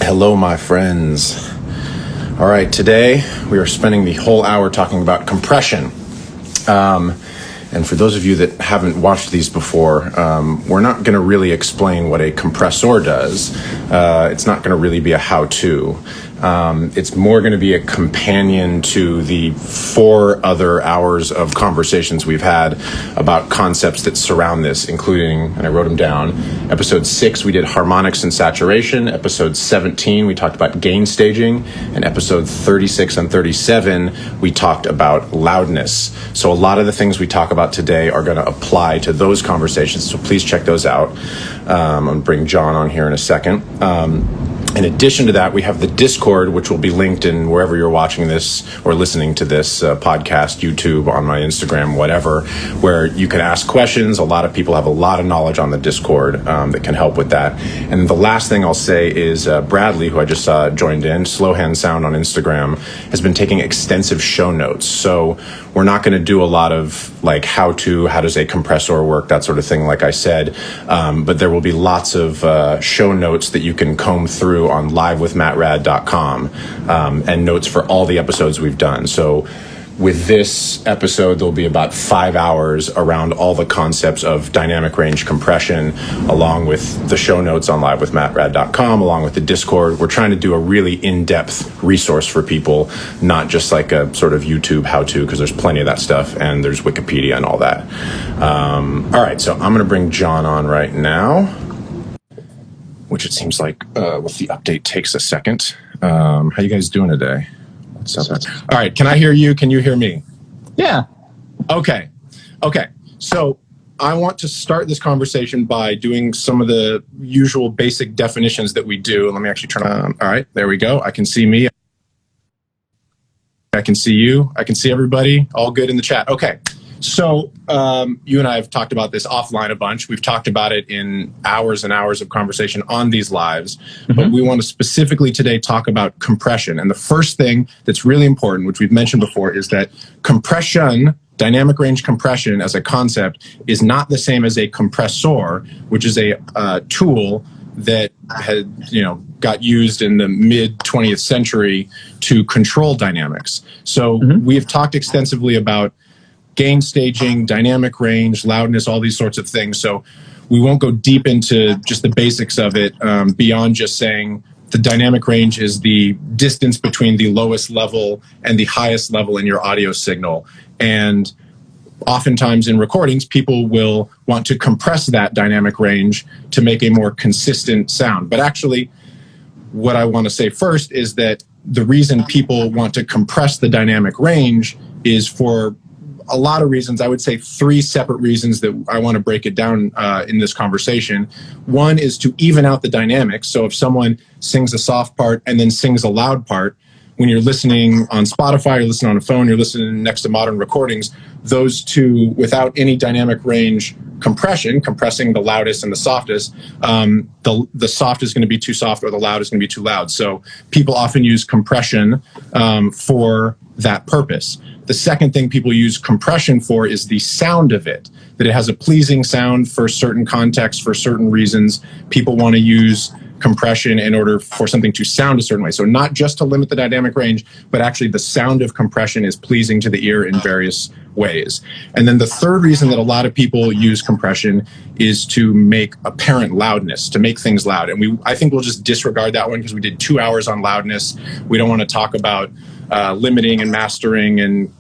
Hello, my friends. All right, today we are spending the whole hour talking about compression. And for those of you that haven't watched these before, we're not going to really explain what a compressor does. It's not going to really be a how-to. It's more going to be a companion to the 4 other hours of conversations we've had about concepts that surround this, including, and I wrote them down, episode 6, we did harmonics and saturation. Episode 17, we talked about gain staging. And episode 36 and 37, we talked about loudness. So a lot of the things we talk about today are going to apply to those conversations. So please check those out. I'm going to bring Jon on here in a second. In addition to that, we have the Discord, which will be linked in wherever you're watching this or listening to this podcast, YouTube, on my Instagram, whatever, where you can ask questions. A lot of people have a lot of knowledge on the Discord that can help with that. And the last thing I'll say is Bradley, who I just saw joined in, Slow Hand Sound on Instagram, has been taking extensive show notes. So we're not going to do a lot of like how does a compressor work, that sort of thing, like I said. But there will be lots of show notes that you can comb through on LiveWithMattRad.com and notes for all the episodes we've done. So with this episode, there'll be about 5 hours around all the concepts of dynamic range compression, along with the show notes on LiveWithMattRad.com, along with the Discord. We're trying to do a really in-depth resource for people, not just like a sort of YouTube how-to, because there's plenty of that stuff, and there's Wikipedia and all that. All right, so I'm going to bring Jon on right now, which it seems like with the update takes a second. How you guys doing today? What's up? All right, can I hear you? Can you hear me? Yeah. Okay. So I want to start this conversation by doing some of the usual basic definitions that we do. Let me actually turn on. All right, there we go. I can see me. I can see you. I can see everybody. All good in the chat. Okay. So you and I have talked about this offline a bunch. We've talked about it in hours and hours of conversation on these lives. Mm-hmm. But we want to specifically today talk about compression. And the first thing that's really important, which we've mentioned before, is that compression, dynamic range compression as a concept, is not the same as a compressor, which is a tool that got used in the mid 20th century to control dynamics. So we've talked extensively about gain staging, dynamic range, loudness, all these sorts of things. So we won't go deep into just the basics of it beyond just saying the dynamic range is the distance between the lowest level and the highest level in your audio signal. And oftentimes in recordings, people will want to compress that dynamic range to make a more consistent sound. But actually, what I want to say first is that the reason people want to compress the dynamic range is for a lot of reasons. I would say 3 separate reasons that I want to break it down in this conversation. One is to even out the dynamics. So if someone sings a soft part and then sings a loud part, when you're listening on Spotify, you're listening on a phone, you're listening next to modern recordings, those two, without any dynamic range compressing the loudest and the softest, the soft is going to be too soft or the loud is going to be too loud. So people often use compression for that purpose. The second thing people use compression for is the sound of it, that it has a pleasing sound for certain contexts, for certain reasons. People want to use compression in order for something to sound a certain way. So not just to limit the dynamic range, but actually the sound of compression is pleasing to the ear in various ways. And then the third reason that a lot of people use compression is to make apparent loudness, to make things loud. And I think we'll just disregard that one because we did 2 hours on loudness. We don't want to talk about limiting and mastering and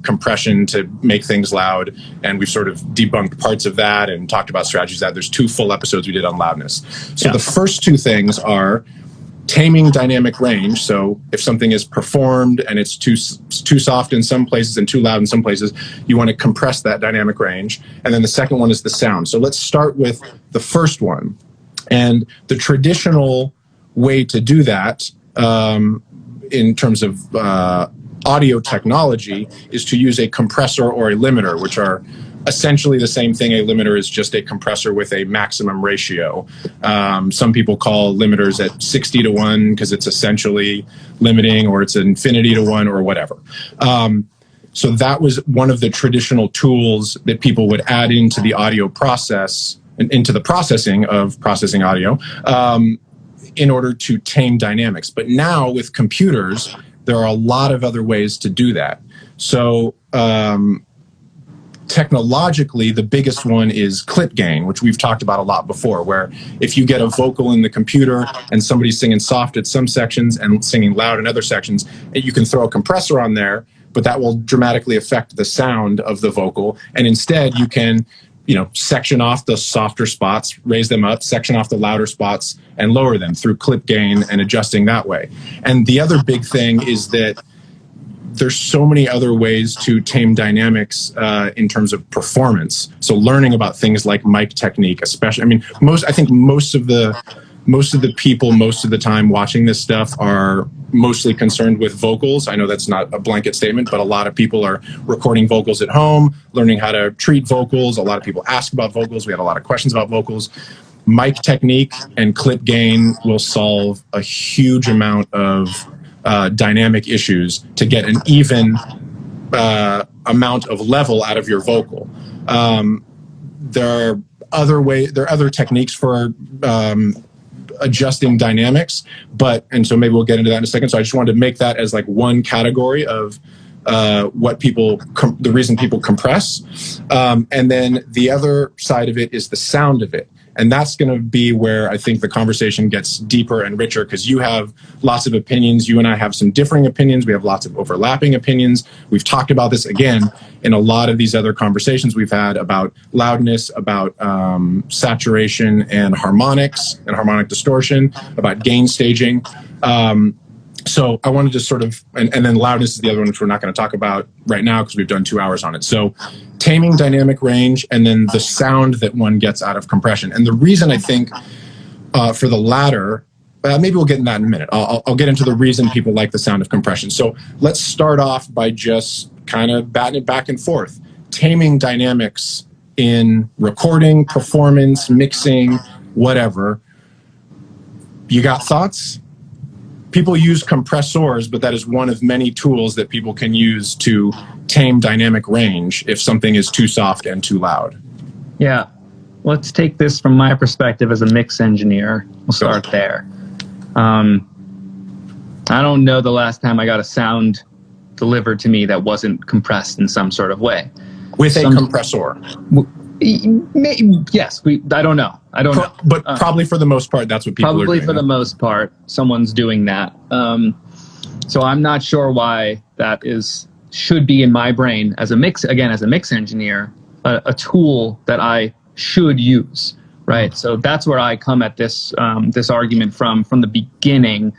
compression to make things loud, and we've sort of debunked parts of that and talked about strategies that there's 2 full episodes we did on loudness. So the first 2 things are taming dynamic range. So if something is performed and it's too soft in some places and too loud in some places, you want to compress that dynamic range. And then the second one is the sound. So let's start with the first one. And the traditional way to do that in terms of audio technology is to use a compressor or a limiter, which are essentially the same thing. A limiter is just a compressor with a maximum ratio. Some people call limiters at 60-to-1 because it's essentially limiting, or it's infinity to 1 or whatever. So that was one of the traditional tools that people would add into the audio process, into the processing of processing audio, in order to tame dynamics. But now with computers, there are a lot of other ways to do that. So technologically, the biggest one is clip gain, which we've talked about a lot before, where if you get a vocal in the computer and somebody's singing soft at some sections and singing loud in other sections, you can throw a compressor on there, but that will dramatically affect the sound of the vocal. And instead you can, section off the softer spots, raise them up, section off the louder spots, and lower them through clip gain and adjusting that way. And the other big thing is that there's so many other ways to tame dynamics in terms of performance. So learning about things like mic technique, especially, I think most of the people most of the time watching this stuff are mostly concerned with vocals. I know that's not a blanket statement, but a lot of people are recording vocals at home, learning how to treat vocals. A lot of people ask about vocals. We had a lot of questions about vocals. Mic technique and clip gain will solve a huge amount of dynamic issues to get an even amount of level out of your vocal. There are other techniques for adjusting dynamics, and so maybe we'll get into that in a second. So I just wanted to make that as like one category of the reason people compress. And then the other side of it is the sound of it. And that's going to be where I think the conversation gets deeper and richer, because you have lots of opinions. You and I have some differing opinions. We have lots of overlapping opinions. We've talked about this again in a lot of these other conversations we've had about loudness, about saturation and harmonics and harmonic distortion, about gain staging. So I wanted to sort of, and then loudness is the other one, which we're not going to talk about right now because we've done 2 hours on it. So taming dynamic range, and then the sound that one gets out of compression. And the reason I think for the latter, maybe we'll get in that in a minute. I'll get into the reason people like the sound of compression. So let's start off by just kind of batting it back and forth. Taming dynamics in recording, performance, mixing, whatever. You got thoughts? People use compressors, but that is one of many tools that people can use to tame dynamic range if something is too soft and too loud. Yeah. Let's take this from my perspective as a mix engineer. We'll start there. I don't know the last time I got a sound delivered to me that wasn't compressed in some sort of way. With a compressor? Yes. I don't know. But probably for the most part, that's what people are doing. Probably for the most part, someone's doing that. So I'm not sure why that should be in my brain as a mix engineer, a tool that I should use, right? So that's where I come at this this argument from the beginning.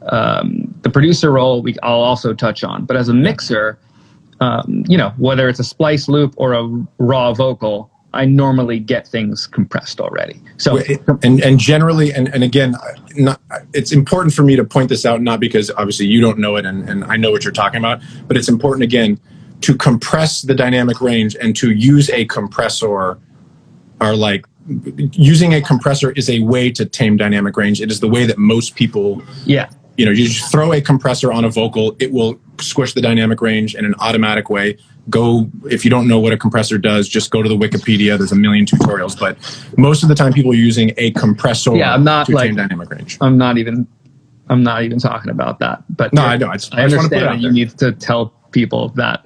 The producer role I'll also touch on, but as a mixer, whether it's a splice loop or a raw vocal, I normally get things compressed already. So and generally, and again, it's important for me to point this out, not because obviously you don't know it and I know what you're talking about, but it's important again to compress the dynamic range and to use a compressor using a compressor is a way to tame dynamic range. It is the way that most people, you just throw a compressor on a vocal, it will squish the dynamic range in an automatic way. If you don't know what a compressor does, just go to the Wikipedia. There's a million tutorials, but most of the time people are using a compressor to tame dynamic range. I'm not even talking about that. But no, I know. I understand that you need to tell people that.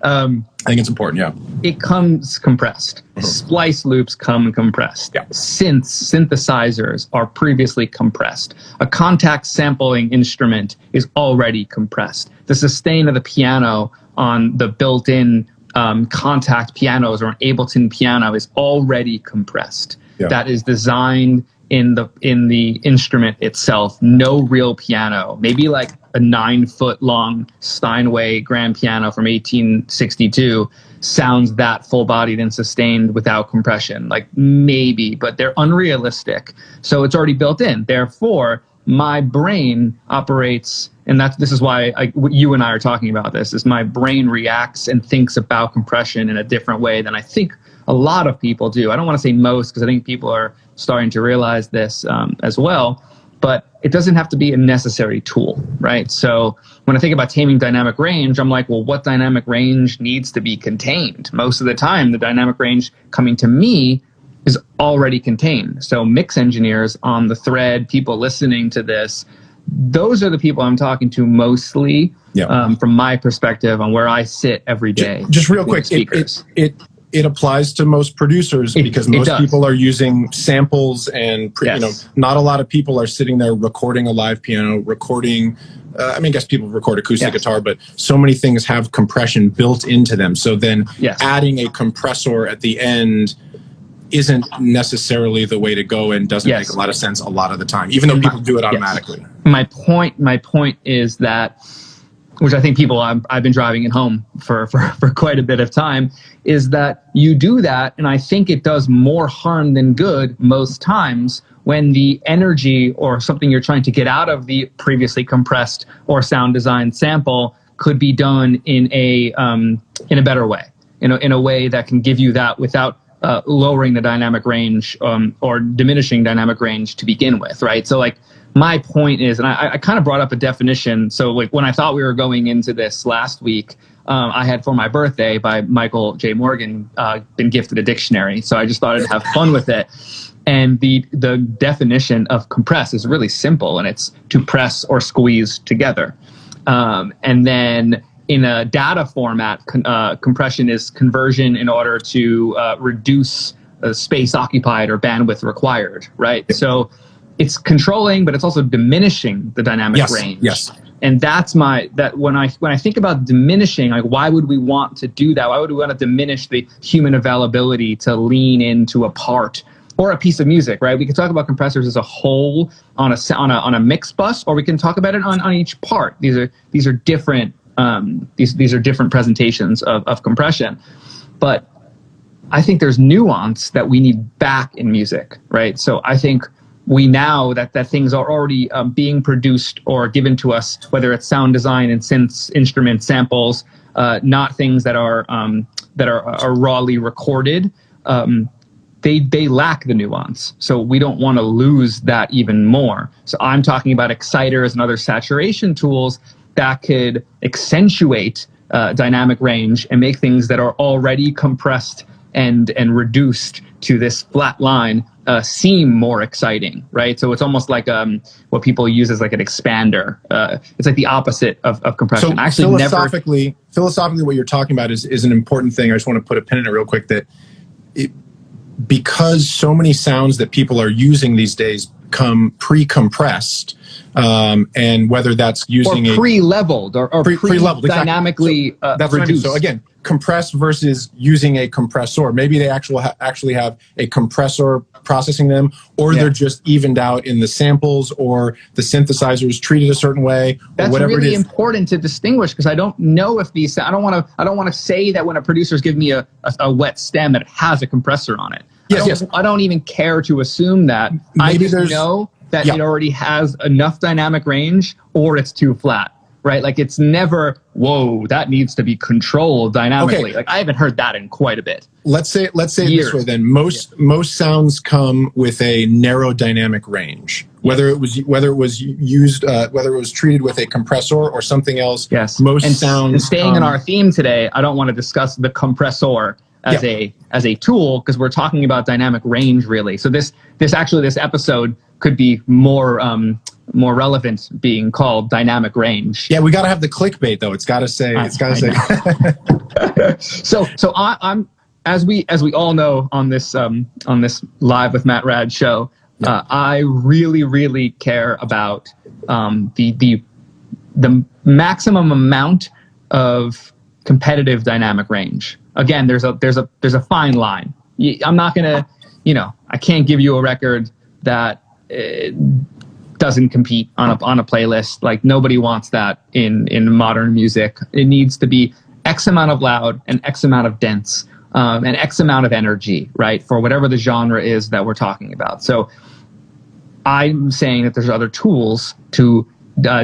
I think it's important, yeah. It comes compressed. Splice loops come compressed. Yeah. Synthesizers are previously compressed. A contact sampling instrument is already compressed. The sustain of the piano on the built-in contact pianos or an Ableton piano is already compressed. Yeah. That is designed in the instrument itself. No real piano, maybe like a 9-foot-long Steinway grand piano from 1862 sounds that full-bodied and sustained without compression. Like maybe, but they're unrealistic. So it's already built in. Therefore, my brain operates, and this is why you and I are talking about this, is my brain reacts and thinks about compression in a different way than I think a lot of people do. I don't want to say most, because I think people are starting to realize this as well, but it doesn't have to be a necessary tool, right? So when I think about taming dynamic range, I'm like, well, what dynamic range needs to be contained? Most of the time, the dynamic range coming to me is already contained. So mix engineers on the thread, people listening to this, those are the people I'm talking to mostly, from my perspective on where I sit every day. Just real quick, it applies to most producers because most people are using samples and not a lot of people are sitting there recording a live piano, recording. I mean, I guess people record acoustic guitar, but so many things have compression built into them. So then adding a compressor at the end isn't necessarily the way to go and doesn't make a lot of sense a lot of the time, even though people do it automatically. My point is that, which I think people I've been driving it home for quite a bit of time, is that you do that, and I think it does more harm than good most times when the energy or something you're trying to get out of the previously compressed or sound designed sample could be done in a better way, in a way that can give you that without lowering the dynamic range or diminishing dynamic range to begin with, right? So like my point is, and I kind of brought up a definition. So like when I thought we were going into this last week, I had for my birthday by Michael J. Morgan been gifted a dictionary. So I just thought I'd have fun with it. And the definition of compress is really simple, and it's to press or squeeze together. And then in a data format, compression is conversion in order to reduce space occupied or bandwidth required, right? So it's controlling, but it's also diminishing the dynamic range. Yes. And that's when I think about diminishing, like why would we want to do that? Why would we want to diminish the human availability to lean into a part or a piece of music, right? We can talk about compressors as a whole on a mix bus, or we can talk about it on each part. These are different. These are different presentations of compression, but I think there's nuance that we need back in music, right? So I think we now that things are already being produced or given to us, whether it's sound design and synths, instrument samples, not things that are rawly recorded. They lack the nuance. So we don't want to lose that even more. So I'm talking about exciters and other saturation tools that could accentuate dynamic range and make things that are already compressed and reduced to this flat line seem more exciting, right? So it's almost like what people use as like an expander. It's like the opposite of compression. So actually, philosophically, what you're talking about is an important thing. I just want to put a pin in it real quick. Because so many sounds that people are using these days come pre-compressed, and whether that's using or pre-leveled or pre-leveled, dynamically exactly. That's reduced. So again, compressed versus using a compressor. Maybe they actually have a compressor processing them, or they're just evened out in the samples, or the synthesizers treated a certain way. That's or whatever really it is. important to distinguish, because I don't know if these. I don't want to say that when a producer's giving me a wet stem that it has a compressor on it. Yes. I don't even care to assume that. Maybe I just know that it already has enough dynamic range, or it's too flat, right? Like it's never, whoa, that needs to be controlled dynamically. Okay. Like I haven't heard that in quite a bit. Let's say it this way then. Most sounds come with a narrow dynamic range. Whether it was used, whether it was treated with a compressor or something else. Yes. Sounds. And staying in our theme today, I don't want to discuss the compressor as a tool, because we're talking about dynamic range really. So this episode could be more relevant being called dynamic range. Yeah, we got to have the clickbait though. It's got to say. So I'm as we all know on this Live with Matt Rad show. I really care about the maximum amount of competitive dynamic range. Again, there's a fine line. I'm not gonna, I can't give you a record that doesn't compete on a playlist. Like nobody wants that in modern music. It needs to be X amount of loud and X amount of dense and X amount of energy, right? For whatever the genre is that we're talking about. So I'm saying that there's other tools to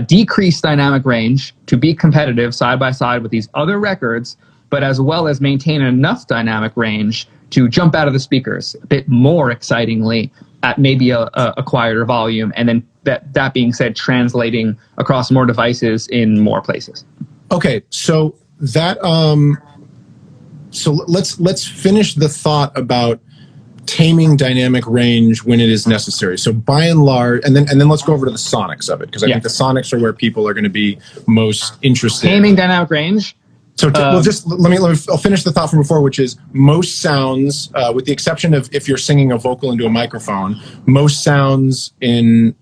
decrease dynamic range to be competitive side by side with these other records, but as well as maintain enough dynamic range to jump out of the speakers a bit more excitingly at maybe a quieter volume, and then that being said, translating across more devices in more places. Okay, so that so let's finish the thought about taming dynamic range when it is necessary. So by and large, and then let's go over to the sonics of it, because I think the sonics are where people are going to be most interested. Taming dynamic range. So well, just I'll finish the thought from before, which is most sounds, with the exception of if you're singing a vocal into a microphone, most sounds in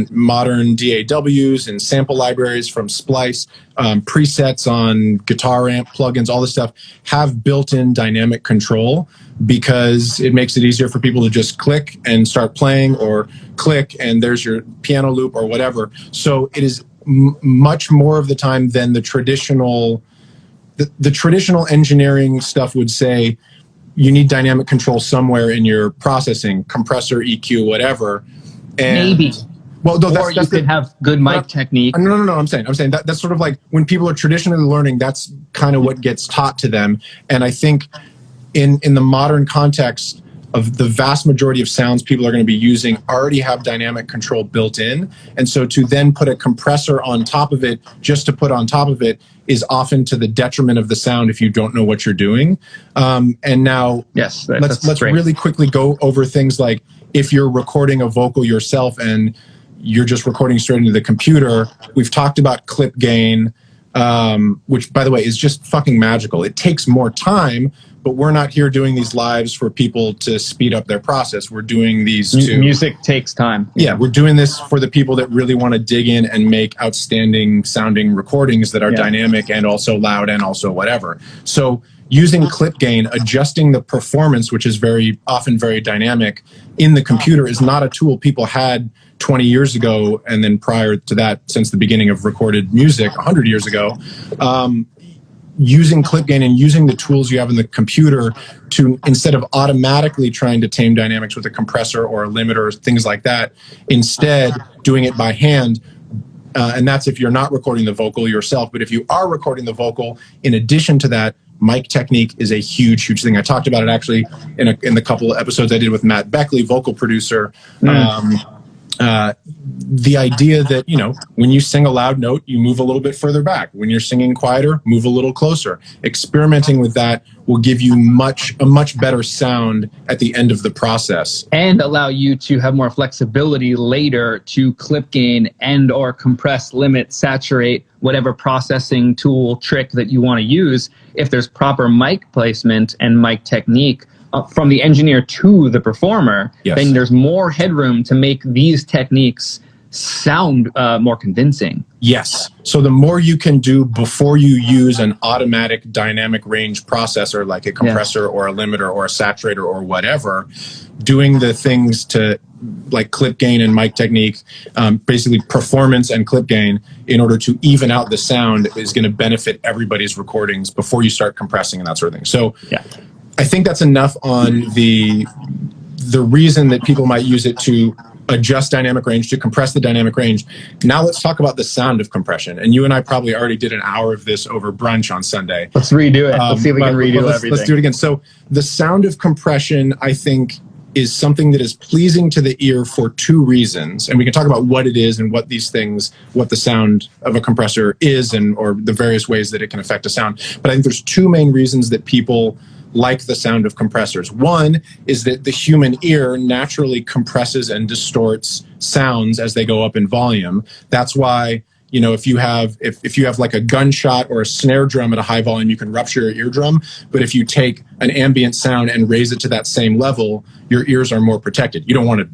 modern DAWs and sample libraries from Splice, presets on guitar amp plugins, all this stuff have built-in dynamic control, because it makes it easier for people to just click and start playing, or click and there's your piano loop or whatever. So it is much more of the time than the traditional engineering stuff would say you need dynamic control somewhere in your processing, compressor, EQ, whatever. And maybe. Well, no, or you could have good mic technique. No. I'm saying that's sort of like when people are traditionally learning, that's kind of what gets taught to them. And I think in the modern context of the vast majority of sounds people are going to be using already have dynamic control built in. And so to then put a compressor on top of it, just to put on top of it, is often to the detriment of the sound if you don't know what you're doing. And now let's really quickly go over things like if you're recording a vocal yourself and you're just recording straight into the computer. We've talked about clip gain, which, by the way, is just fucking magical. It takes more time, but we're not here doing these lives for people to speed up their process. We're doing these to... Music takes time. Yeah, we're doing this for the people that really want to dig in and make outstanding sounding recordings that are dynamic and also loud and also whatever. So using clip gain, adjusting the performance, which is very often very dynamic in the computer, is not a tool people had 20 years ago, and then prior to that, since the beginning of recorded music 100 years ago. Using clip gain and using the tools you have in the computer to, instead of automatically trying to tame dynamics with a compressor or a limiter or things like that, instead doing it by hand. And that's if you're not recording the vocal yourself. But if you are recording the vocal, in addition to that, mic technique is a huge, huge thing. I talked about it actually in the couple of episodes I did with Matt Beckley, vocal producer. The idea that, when you sing a loud note, you move a little bit further back. When you're singing quieter, move a little closer. Experimenting with that will give you a much better sound at the end of the process. And allow you to have more flexibility later to clip gain and or compress, limit, saturate, whatever processing tool trick that you want to use. If there's proper mic placement and mic technique, from the engineer to the performer, then there's more headroom to make these techniques sound more convincing. Yes. So the more you can do before you use an automatic dynamic range processor like a compressor or a limiter or a saturator or whatever, doing the things to like clip gain and mic technique, basically performance and clip gain, in order to even out the sound, is going to benefit everybody's recordings before you start compressing and that sort of thing. So I think that's enough on the reason that people might use it to adjust dynamic range, to compress the dynamic range. Now let's talk about the sound of compression. And you and I probably already did an hour of this over brunch on Sunday. Let's redo it. Let's see if we can redo everything. Let's do it again. So the sound of compression, I think, is something that is pleasing to the ear for two reasons. And we can talk about what it is and what these things, what the sound of a compressor is, and or the various ways that it can affect a sound. But I think there's two main reasons that people like the sound of compressors. One is that the human ear naturally compresses and distorts sounds as they go up in volume. That's why, if you have like a gunshot or a snare drum at a high volume, you can rupture your eardrum. But if you take an ambient sound and raise it to that same level, your ears are more protected. You don't want to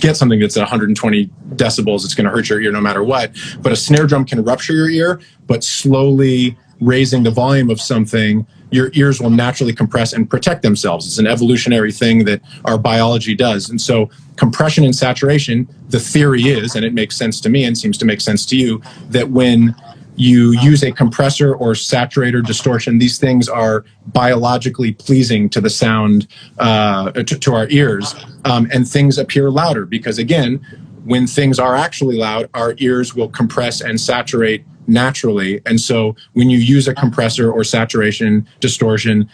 get something that's at 120 decibels. It's going to hurt your ear no matter what. But a snare drum can rupture your ear, but slowly raising the volume of something, your ears will naturally compress and protect themselves. It's an evolutionary thing that our biology does. And so compression and saturation, the theory is, and it makes sense to me and seems to make sense to you, that when you use a compressor or saturator distortion, these things are biologically pleasing to the sound, to our ears, and things appear louder because, again, when things are actually loud, our ears will compress and saturate naturally. And so when you use a compressor or saturation distortion,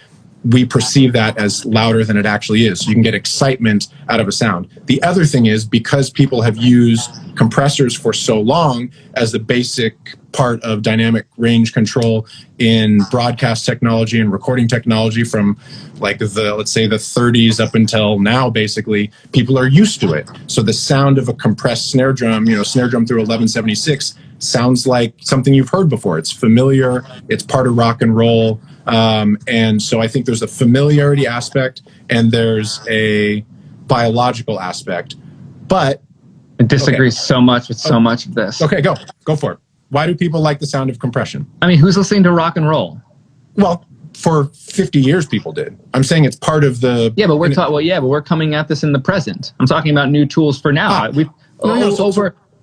we perceive that as louder than it actually is. So you can get excitement out of a sound. The other thing is, because people have used compressors for so long as the basic part of dynamic range control in broadcast technology and recording technology from like let's say the 30s up until now, basically, people are used to it. So the sound of a compressed snare drum, snare drum through 1176, sounds like something you've heard before. It's familiar. It's part of rock and roll. And so I think there's a familiarity aspect and there's a biological aspect. But I disagree so much with so much of this. Okay, go for it. Why do people like the sound of compression? I mean, who's listening to rock and roll? Well, for 50 years, people did. I'm saying it's part of the... Yeah, but we're coming at this in the present. I'm talking about new tools for now.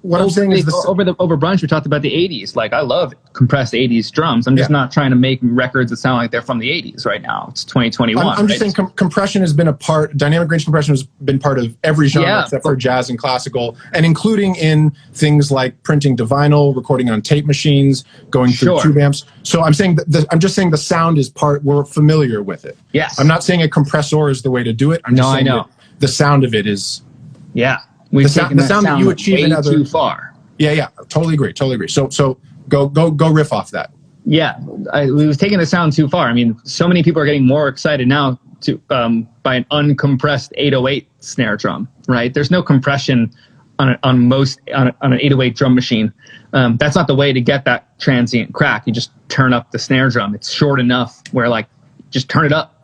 Over brunch, we talked about the 80s. Like, I love compressed 80s drums. I'm just not trying to make records that sound like they're from the 80s right now. It's 2021. I'm just saying compression has been a part, dynamic range compression has been part of every genre except for jazz and classical, and including in things like printing to vinyl, recording on tape machines, going through tube amps. So I'm saying I'm just saying the sound is part, we're familiar with it. Yes. I'm not saying a compressor is the way to do it. I'm just saying that the sound of it is... Yeah. We've taken the sound that you achieve way too far. Yeah, totally agree. So go riff off that. Yeah, we've taken the sound too far. I mean, so many people are getting more excited now by an uncompressed 808 snare drum, right? There's no compression on an 808 drum machine. That's not the way to get that transient crack. You just turn up the snare drum. It's short enough where just turn it up,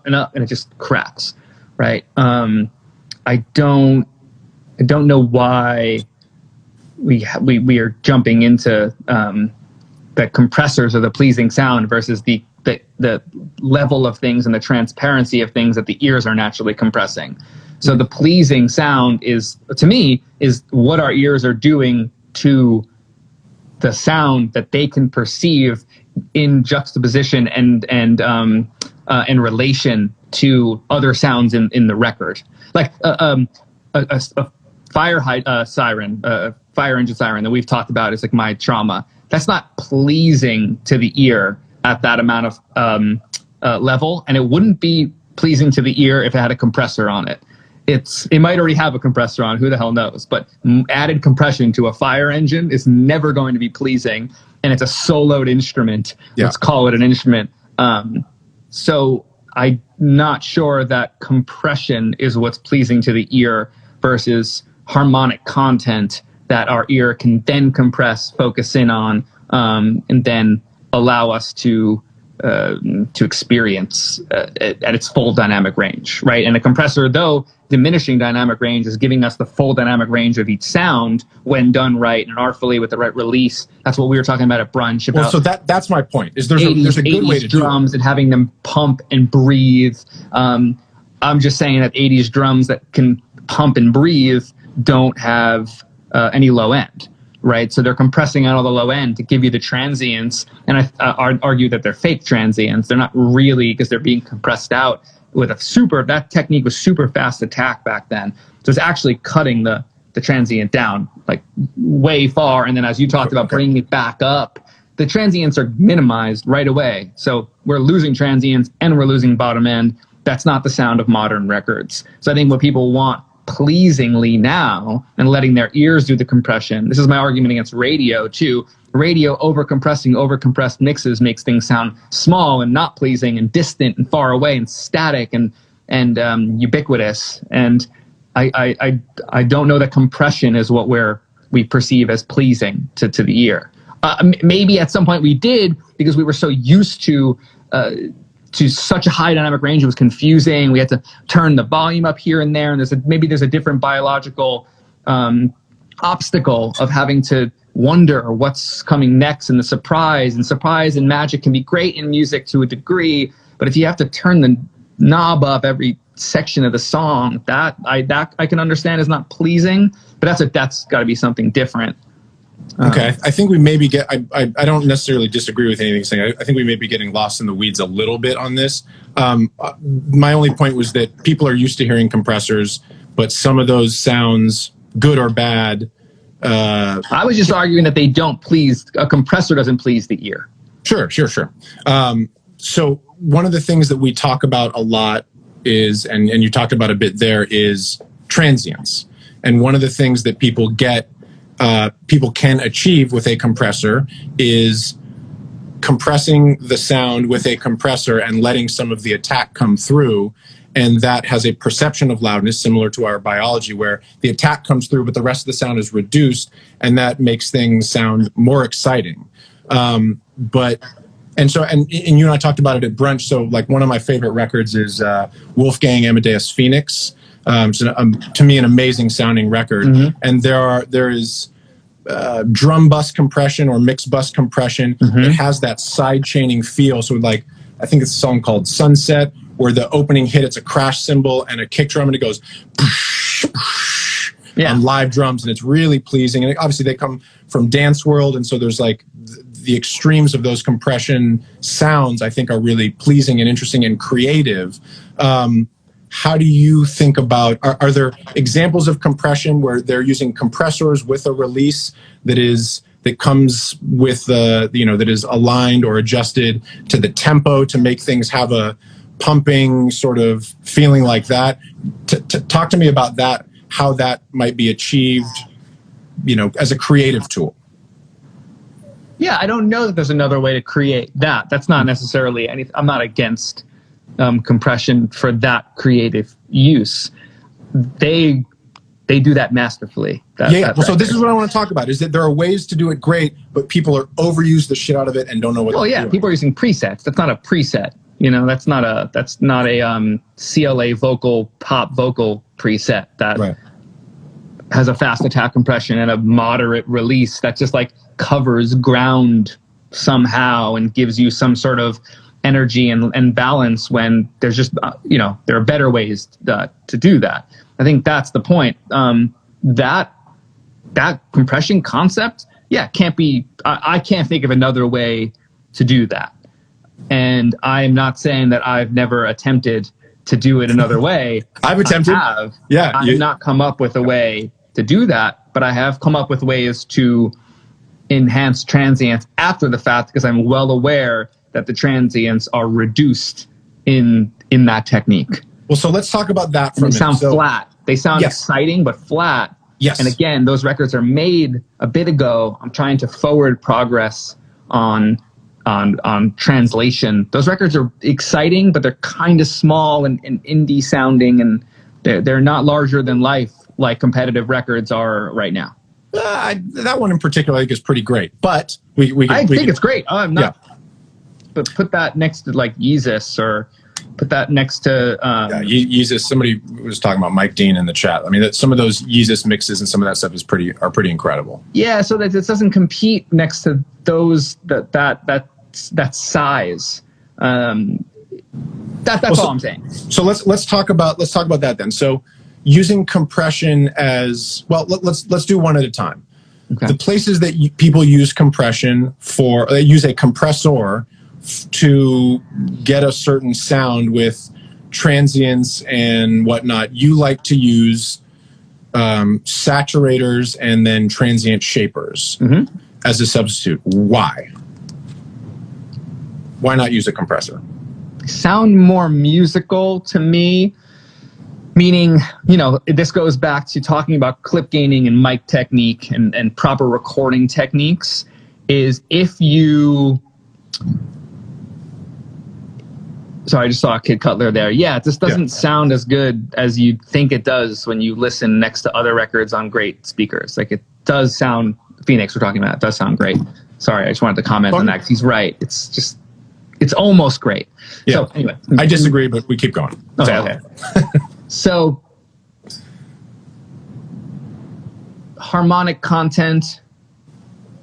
and it just cracks, right? I don't know why we are jumping into that compressors are the pleasing sound versus the level of things and the transparency of things that the ears are naturally compressing. So the pleasing sound is, to me, is what our ears are doing to the sound that they can perceive in juxtaposition and in relation to other sounds in the record. Like a fire engine siren that we've talked about is like My Trauma. That's not pleasing to the ear at that amount of level, and it wouldn't be pleasing to the ear if it had a compressor on it. It might already have a compressor on, who the hell knows, but added compression to a fire engine is never going to be pleasing, and it's a soloed instrument. Yeah. Let's call it an instrument. So I'm not sure that compression is what's pleasing to the ear versus harmonic content that our ear can then compress, focus in on, and then allow us to experience at its full dynamic range, right? And a compressor, though diminishing dynamic range, is giving us the full dynamic range of each sound when done right and artfully with the right release. That's what we were talking about at brunch. About so that's my point. Is there's a good way to do drums and having them pump and breathe. I'm just saying that 80s drums that can pump and breathe don't have any low end, right? So they're compressing out all the low end to give you the transients, and I argue that they're fake transients. They're not really, because they're being compressed out with that technique was super fast attack back then. So it's actually cutting the transient down like way far, and then as you talked about bringing it back up, the transients are minimized right away. So we're losing transients and we're losing bottom end. That's not the sound of modern records. So I think what people want pleasingly now and letting their ears do the compression. This is my argument against radio too. Radio overcompressed mixes makes things sound small and not pleasing and distant and far away and static and ubiquitous. And I don't know that compression is what we perceive as pleasing to the ear. Maybe at some point we did, because we were so used to such a high dynamic range. It was confusing. We had to turn the volume up here and there, and there's a different biological obstacle of having to wonder what's coming next, and the surprise and magic can be great in music to a degree, but if you have to turn the knob up every section of the song, that I can understand is not pleasing, but that's got to be something different. Okay, I think we maybe I don't necessarily disagree with anything saying. I think we may be getting lost in the weeds a little bit on this. My only point was that people are used to hearing compressors, but some of those sounds, good or bad. I was just arguing that a compressor doesn't please the ear. Sure. So one of the things that we talk about a lot is, and you talked about a bit there, is transients. And one of the things that people can achieve with a compressor is compressing the sound with a compressor and letting some of the attack come through. And that has a perception of loudness similar to our biology, where the attack comes through, but the rest of the sound is reduced, and that makes things sound more exciting. And you and I talked about it at brunch. So like one of my favorite records is Wolfgang Amadeus Phoenix. To me, an amazing sounding record. Mm-hmm. And there is drum bus compression or mix bus compression. Mm-hmm. It has that side chaining feel. So like, I think it's a song called Sunset, where the opening hit, it's a crash cymbal and a kick drum, and it goes on live drums, and it's really pleasing. And obviously they come from Dance World, and so there's like the extremes of those compression sounds, I think, are really pleasing and interesting and creative. How do you think about, are there examples of compression where they're using compressors with a release that comes with that is aligned or adjusted to the tempo to make things have a pumping sort of feeling like that? Talk to me about that, how that might be achieved, as a creative tool. Yeah, I don't know that there's another way to create that. That's not necessarily anything. I'm not against compression for that creative use. They do that masterfully. So this is what I want to talk about, is that there are ways to do it great, but people are overuse the shit out of it and don't know what. People are using presets. That's not a preset. That's not a CLA pop vocal preset that has a fast attack compression and a moderate release that just like covers ground somehow and gives you some sort of energy and balance, when there's just there are better ways to do that. I think that's the point. That compression concept, can't be. I can't think of another way to do that. And I'm not saying that I've never attempted to do it another way. I've attempted. I've not come up with a way to do that, but I have come up with ways to enhance transients after the fact, because I'm well aware that the transients are reduced in that technique. Well, so let's talk about that for a minute. They sound flat. They sound exciting, but flat. Yes. And again, those records are made a bit ago. I'm trying to forward progress on translation. Those records are exciting, but they're kind of small and indie sounding, and they're not larger than life like competitive records are right now. That one in particular, I think, is pretty great. But I think it's great. I'm not. Yeah. But put that next to like Yeezus, or put that next to Yeezus. Somebody was talking about Mike Dean in the chat. I mean, some of those Yeezus mixes and some of that stuff is pretty incredible. Yeah, so that this doesn't compete next to those that size. That's all I'm saying. So let's talk about that then. So using compression as well. Let's do one at a time. Okay. The places that people use compression for, they use a compressor to get a certain sound with transients and whatnot. You like to use saturators and then transient shapers as a substitute. Why? Why not use a compressor? Sound more musical to me. Meaning, this goes back to talking about clip gaining and mic technique and proper recording techniques, is if you... Sorry, I just saw Kid Cutler there. Yeah, it just doesn't sound as good as you think it does when you listen next to other records on great speakers. Like, it does sound... Phoenix we're talking about, it does sound great. Sorry, I just wanted to comment on that, because he's right. It's almost great. Yeah. So, anyway. I disagree, but we keep going. Okay. So, harmonic content,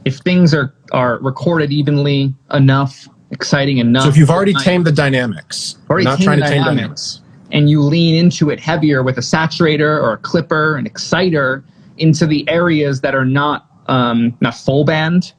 if things are recorded evenly enough, exciting enough. So if you've already tamed the dynamics, not trying to tame dynamics, and you lean into it heavier with a saturator or a clipper, an exciter, into the areas that are not full band,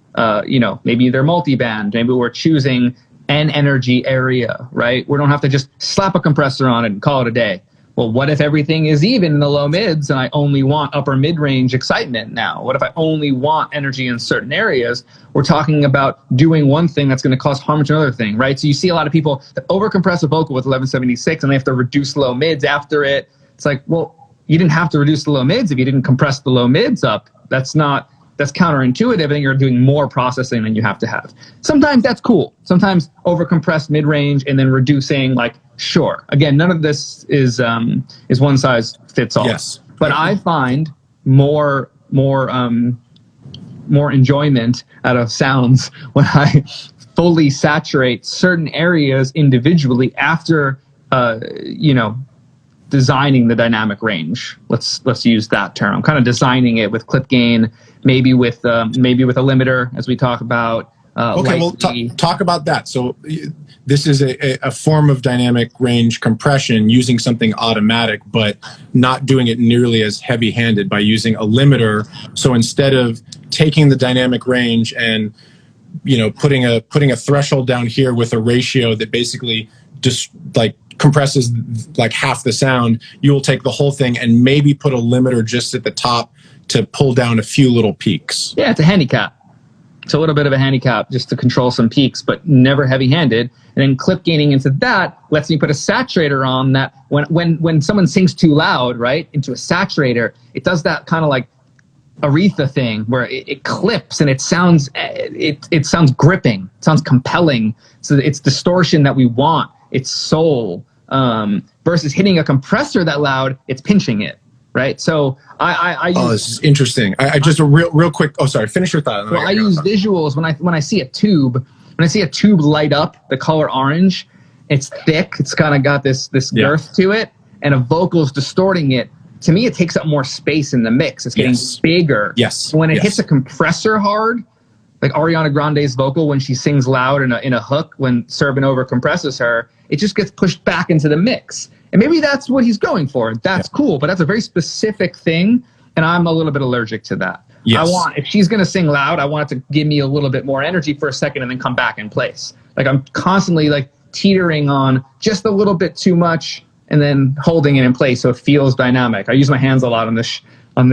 maybe they're multi-band, maybe we're choosing an energy area, right? We don't have to just slap a compressor on it and call it a day. well, what if everything is even in the low mids and I only want upper mid-range excitement now? What if I only want energy in certain areas? We're talking about doing one thing that's going to cause harm to another thing, right? So you see a lot of people that overcompress a vocal with 1176 and they have to reduce low mids after it. It's like, well, you didn't have to reduce the low mids if you didn't compress the low mids up. That's counterintuitive, and you're doing more processing than you have to have. Sometimes that's cool. Sometimes overcompressed mid-range and then reducing, like, sure. Again, none of this is one size fits all. Yes. But I find more enjoyment out of sounds when I fully saturate certain areas individually after designing the dynamic range. Let's use that term. I'm kind of designing it with clip gain, maybe with a limiter, as we talk about. Okay, well, talk about that. So this is a form of dynamic range compression using something automatic, but not doing it nearly as heavy-handed by using a limiter. So instead of taking the dynamic range and putting a threshold down here with a ratio that basically just like compresses like half the sound, you will take the whole thing and maybe put a limiter just at the top to pull down a few little peaks. Yeah, it's a handicap. It's a little bit of a handicap just to control some peaks, but never heavy-handed. And then clip gaining into that lets me put a saturator on that. When someone sings too loud, right, into a saturator, it does that kind of like Aretha thing where it clips and it sounds gripping, it sounds compelling. So it's distortion that we want. It's soul. Versus hitting a compressor that loud, it's pinching it. Right, so I use, this is interesting. I just a real quick. Oh, sorry. Finish your thought. Well, I use visuals when I see a tube. When I see a tube light up the color orange, it's thick. It's kind of got this girth to it, and a vocal's distorting it. To me, it takes up more space in the mix. It's getting bigger. Yes. When it hits a compressor hard, like Ariana Grande's vocal when she sings loud in a hook, when Serban over compresses her, it just gets pushed back into the mix. And maybe that's what he's going for. That's cool, but that's a very specific thing, and I'm a little bit allergic to that. Yes. If she's going to sing loud, I want it to give me a little bit more energy for a second and then come back in place. Like I'm constantly like teetering on just a little bit too much and then holding it in place so it feels dynamic. I use my hands a lot on this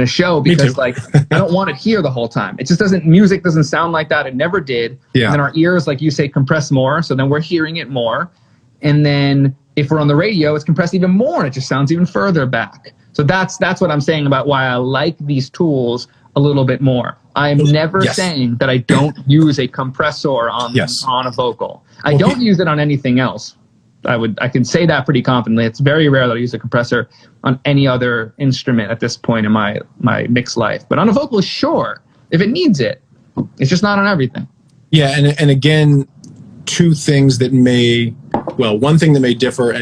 show because like I don't want it here the whole time. It just music doesn't sound like that. It never did. Yeah. And then our ears, like you say, compress more, so then we're hearing it more. And then if we're on the radio, it's compressed even more, and it just sounds even further back. So that's what I'm saying about why I like these tools a little bit more. I'm never saying that I don't use a compressor on a vocal. I don't use it on anything else. I can say that pretty confidently. It's very rare that I use a compressor on any other instrument at this point in my mix life. But on a vocal, sure, if it needs it. It's just not on everything. Yeah, and again, two things that one thing that may differ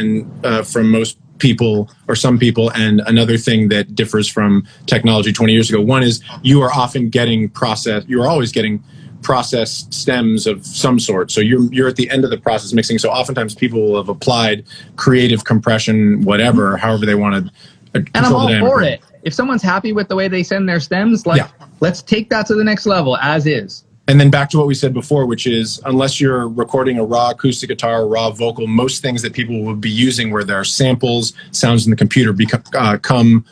from most people or some people, and another thing that differs from technology 20 years ago. One is you are always getting processed stems of some sort. So you're at the end of the process mixing. So oftentimes people will have applied creative compression, whatever, however they want to. And I'm all for it. If someone's happy with the way they send their stems, let's take that to the next level as is. And then back to what we said before, which is unless you're recording a raw acoustic guitar or raw vocal, most things that people will be using where there are samples, sounds in the computer come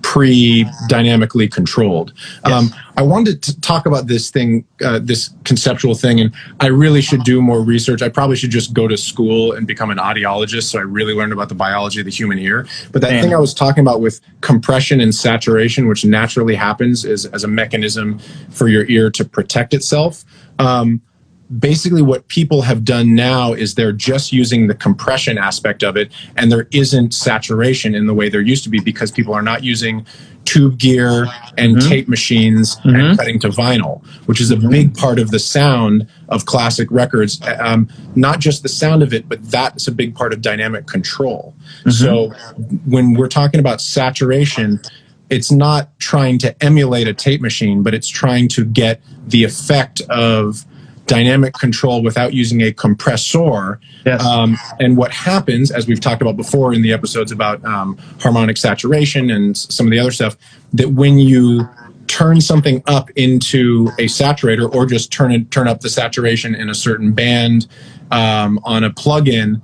pre-dynamically controlled. Yes. I wanted to talk about this thing, this conceptual thing, and I really should do more research. I probably should just go to school and become an audiologist so I really learned about the biology of the human ear. But that thing I was talking about with compression and saturation, which naturally happens as a mechanism for your ear to protect itself, basically what people have done now is they're just using the compression aspect of it, and there isn't saturation in the way there used to be because people are not using tube gear and tape machines and cutting to vinyl, which is a big part of the sound of classic records. Not just the sound of it, but that's a big part of dynamic control. So when we're talking about saturation, it's not trying to emulate a tape machine, but it's trying to get the effect of dynamic control without using a compressor. Yes. And what happens, as we've talked about before in the episodes about harmonic saturation and some of the other stuff, that when you turn something up into a saturator or just turn up the saturation in a certain band on a plugin,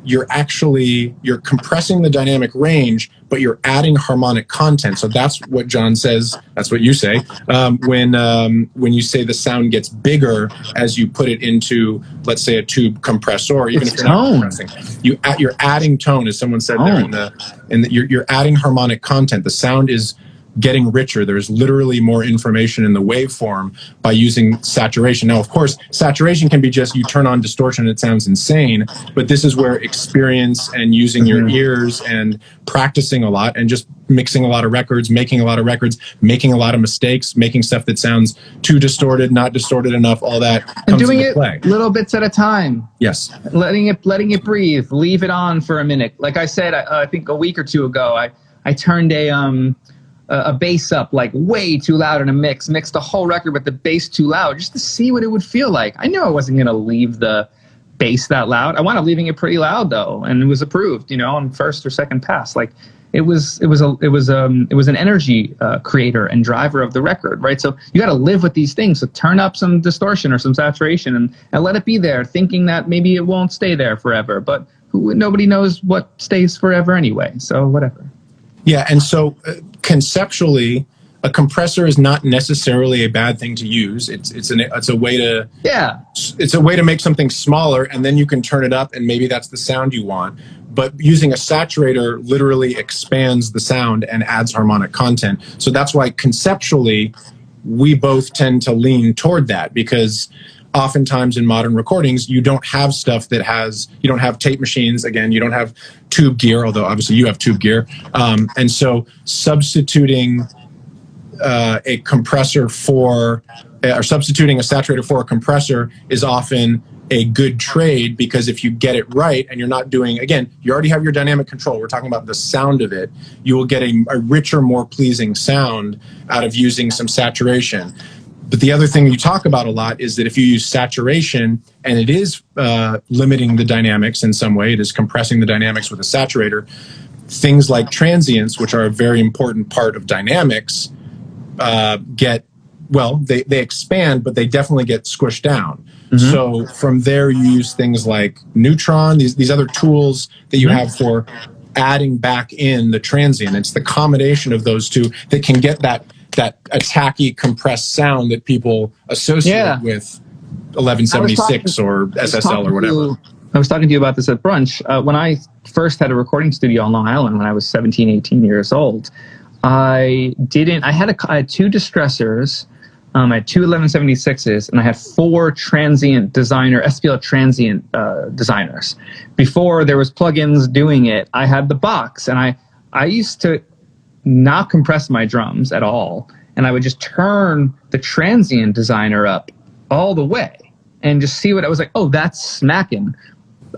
you're compressing the dynamic range, but you're adding harmonic content. So that's what Jon says. That's what you say when you say the sound gets bigger as you put it into, let's say, a tube compressor. Even if you're not compressing, you're adding tone, as someone said there. You're adding harmonic content. The sound is getting richer. There's literally more information in the waveform by using saturation. Now, of course, saturation can be just you turn on distortion and it sounds insane, but this is where experience and using your ears and practicing a lot and just mixing a lot of records, making a lot of records, making a lot of mistakes, making stuff that sounds too distorted, not distorted enough, all that comes and doing into it play. Little bits at a time. Yes. Letting it breathe, leave it on for a minute. Like I said, I think a week or two ago, I turned a bass up like way too loud in a mixed the whole record with the bass too loud just to see what it would feel like. I knew I wasn't going to leave the bass that loud. I wound up leaving it pretty loud though, and it was approved, on first or second pass. Like it was an energy creator and driver of the record, right? So you got to live with these things. So turn up some distortion or some saturation and let it be there, thinking that maybe it won't stay there forever. But nobody knows what stays forever anyway. So whatever. Yeah, and so conceptually, a compressor is not necessarily a bad thing to use. It's a way to make something smaller, and then you can turn it up, and maybe that's the sound you want. But using a saturator literally expands the sound and adds harmonic content. So that's why conceptually, we both tend to lean toward that, because oftentimes in modern recordings, you don't have stuff you don't have tape machines. Again, you don't have tube gear, although obviously you have tube gear. And so substituting a compressor or substituting a saturator for a compressor is often a good trade, because if you get it right and you're not doing, again, you already have your dynamic control. We're talking about the sound of it. You will get a richer, more pleasing sound out of using some saturation. But the other thing you talk about a lot is that if you use saturation and it is limiting the dynamics in some way, it is compressing the dynamics with a saturator, things like transients, which are a very important part of dynamics, they expand, but they definitely get squished down. Mm-hmm. So from there, you use things like neutron, these other tools that you have for adding back in the transient. It's the combination of those two that can get that attacky compressed sound that people associate with 1176 or SSL or whatever. I was talking to you about this at brunch. When I first had a recording studio on Long Island when I was 17, 18 years old, I had two distressors, I had two 1176s, and I had four transient SPL transient designers. Before there was plugins doing it, I had the box, and I used to not compress my drums at all, and I would just turn the transient designer up all the way and just see what I was like. Oh, that's smacking.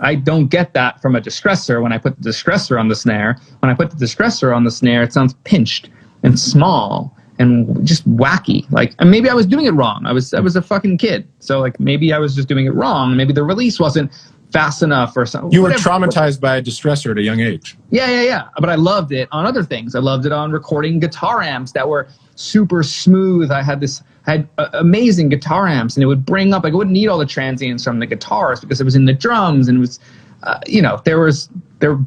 I don't get that from a distressor when I put the distressor on the snare. When I put the distressor on the snare, it sounds pinched and small and just wacky. Like, and maybe I was doing it wrong. I was a fucking kid, so like maybe I was just doing it wrong. Maybe the release wasn't fast enough or something. You were traumatized by a distressor at a young age. Yeah. But I loved it on other things. I loved it on recording guitar amps that were super smooth. I had amazing guitar amps, and it would bring up, like, I wouldn't need all the transients from the guitars because it was in the drums, and it was, there were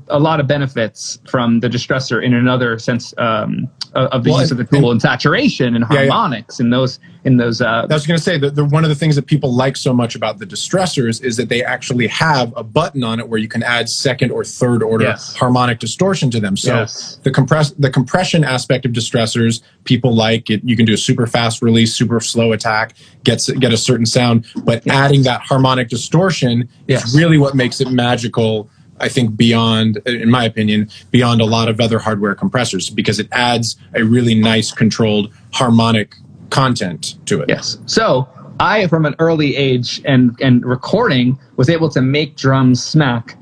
a lot of benefits from the distressor in another sense of the use of the tool and saturation and harmonics and those. I was going to say that one of the things that people like so much about the distressors is that they actually have a button on it where you can add second or third order harmonic distortion to them. So the compression aspect of distressors, people like it. You can do a super fast release, super slow attack, get a certain sound, but adding that harmonic distortion is really what makes it magical. I think beyond, in my opinion, beyond a lot of other hardware compressors, because it adds a really nice controlled harmonic content to it. Yes. So I, from an early age and recording, was able to make drums smack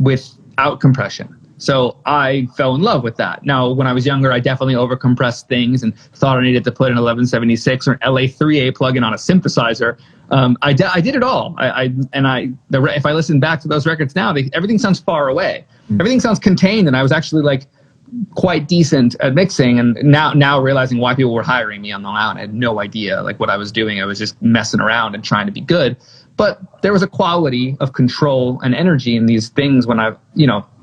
without compression. So I fell in love with that. Now, when I was younger, I definitely overcompressed things and thought I needed to put an 1176 or an LA3A plugin on a synthesizer. I did it all. If I listen back to those records now, everything sounds far away. Everything sounds contained, and I was actually like quite decent at mixing. And now realizing why people were hiring me on Long Island, I had no idea like what I was doing. I was just messing around and trying to be good. But there was a quality of control and energy in these things when a